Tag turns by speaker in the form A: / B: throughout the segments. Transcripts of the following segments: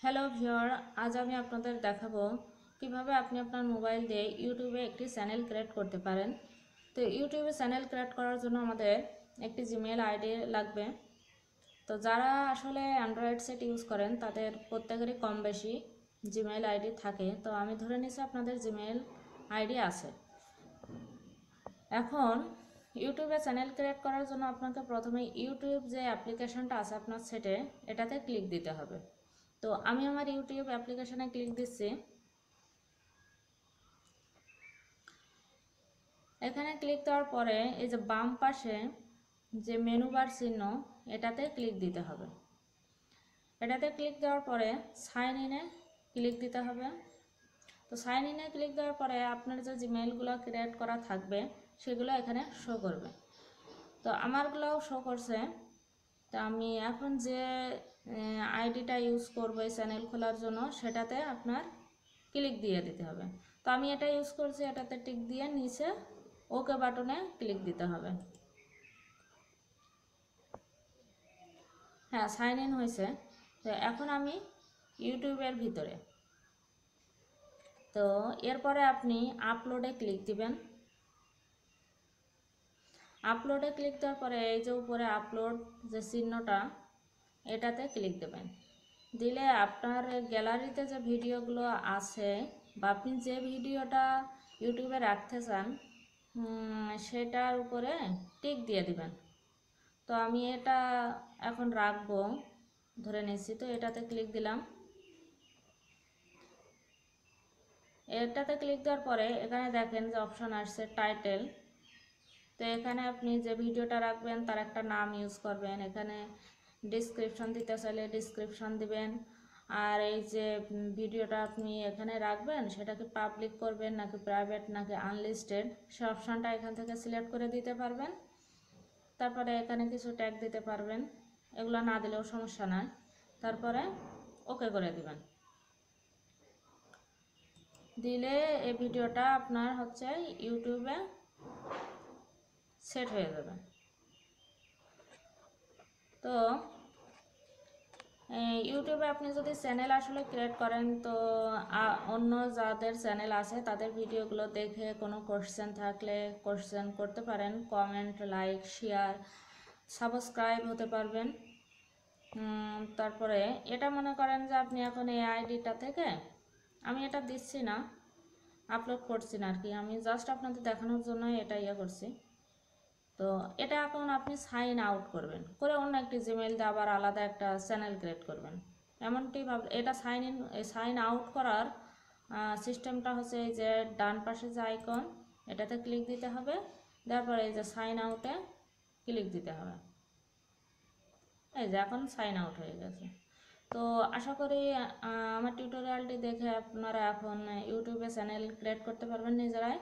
A: Hello viewer, আজ আমি আপনাদের দেখাবো কিভাবে আপনি আপনার মোবাইল দিয়ে ইউটিউবে একটি চ্যানেল ক্রিয়েট করতে পারেন। তো ইউটিউবে চ্যানেল ক্রিয়েট করার জন্য আমাদের একটি জিমেইল আইডি লাগবে। তো যারা আসলে অ্যান্ড্রয়েড সেট ইউজ করেন তাদের প্রত্যেকেরই কম বেশি জিমেইল আইডি থাকে। তো আমি ধরে নিচ্ছি আপনাদের জিমেইল আইডি আছে। এখন ইউটিউবে চ্যানেল ক্রিয়েট করার জন্য আপনাকে প্রথমে ইউটিউব যে অ্যাপ্লিকেশনটা আছে আপনার সেটে, এটাতে ক্লিক দিতে হবে। তো আমি আমার ইউটিউব অ্যাপ্লিকেশনে ক্লিক দিচ্ছি। এখানে ক্লিক দেওয়ার পরে এই যে বাম পাশে যে মেনু বার চিহ্ন, এটাতে ক্লিক দিতে হবে। এটাতে ক্লিক দেওয়ার পরে সাইন ইনে ক্লিক দিতে হবে। তো সাইন ইনে ক্লিক দেওয়ার পরে আপনার যে জিমেইলগুলো ক্রিয়েট করা থাকবে সেগুলো এখানে শো করবে। তো আমারগুলোও শো করছে। তো আমি এখন যে আইডিটা ইউজ করবো এই চ্যানেল খোলার জন্য, সেটাতে আপনার ক্লিক দিয়ে দিতে হবে। তো আমি এটা ইউজ করছি, এটাতে টিক দিয়ে নিচে ওকে বাটনে ক্লিক দিতে হবে। হ্যাঁ, সাইন ইন হয়েছে। তো এখন আমি ইউটিউবের ভিতরে। তো এরপরে আপনি আপলোডে ক্লিক দিবেন। আপলোডে ক্লিক দেওয়ার পরে এই যে উপরে আপলোড যে চিহ্নটা, এটাতে ক্লিক দেবেন। দিলে আপনার গ্যালারিতে যে ভিডিওগুলো আছে বা আপনি যে ভিডিওটা ইউটিউবে রাখতে চান সেটার উপরে টিক দিয়ে দিবেন। তো আমি এটা এখন রাখবো ধরে নিচ্ছি। তো এটাতে ক্লিক দিলাম। এটাতে ক্লিক দেওয়ার পরে এখানে দেখেন যে অপশন আসছে টাইটেল। তো এখানে আপনি যে ভিডিওটা রাখবেন তার একটা নাম ইউজ করবেন। এখানে ডিসক্রিপশন দিতে চাইলে ডিসক্রিপশন দিবেন। আর এই যে ভিডিওটা আপনি এখানে রাখবেন সেটাকে পাবলিক করবেন নাকি প্রাইভেট নাকি আনলিস্টেড, সে অপশানটা এখান থেকে সিলেক্ট করে দিতে পারবেন। তারপরে এখানে কিছু ট্যাগ দিতে পারবেন, এগুলো না দিলেও সমস্যা নাই। তারপরে ওকে করে দিবেন। দিলে এই ভিডিওটা আপনার হচ্ছে ইউটিউবে সেট হয়ে যাবে। তো ইউটিউবে আপনি যদি চ্যানেল আসলে ক্রিয়েট করেন, তো অন্য যাদের চ্যানেল আছে তাদের ভিডিওগুলো দেখে কোনো কোশ্চেন থাকলে কোশ্চেন করতে পারেন, কমেন্ট, লাইক, শেয়ার, সাবস্ক্রাইব হতে পারবেন। তারপরে এটা মনে করেন যে আপনি এখন এই আইডিটা থেকে, আমি এটা দিচ্ছি না, আপলোড করছি না আর কি, আমি জাস্ট আপনাদের দেখানোর জন্য এটা করছি। তো এটা এখন আপনি সাইন আউট করবেন, করে অন্য একটি জিমেইল দিয়ে আবার আলাদা একটা চ্যানেল ক্রিয়েট করবেন। এমনটি ভাবে এটা সাইন আউট করার সিস্টেমটা হচ্ছে এই যে ডান পাশে যে আইকন, এটাতে ক্লিক দিতে হবে। তারপরে এই যে সাইন আউটে ক্লিক দিতে হবে। এই যে এখন সাইন আউট হয়ে গেছে। তো আশা করি আমার টিউটোরিয়ালটি দেখে আপনারা এখন ইউটিউবে চ্যানেল ক্রিয়েট করতে পারবেন নিজেরাই।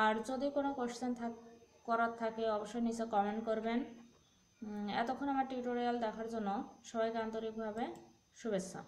A: আর যদি কোনো কোশ্চেন করার থাকে অবশ্যই নিচে কমেন্ট করবেন। এতক্ষণ আমার টিউটোরিয়াল দেখার জন্য সবাইকে আন্তরিকভাবে শুভেচ্ছা।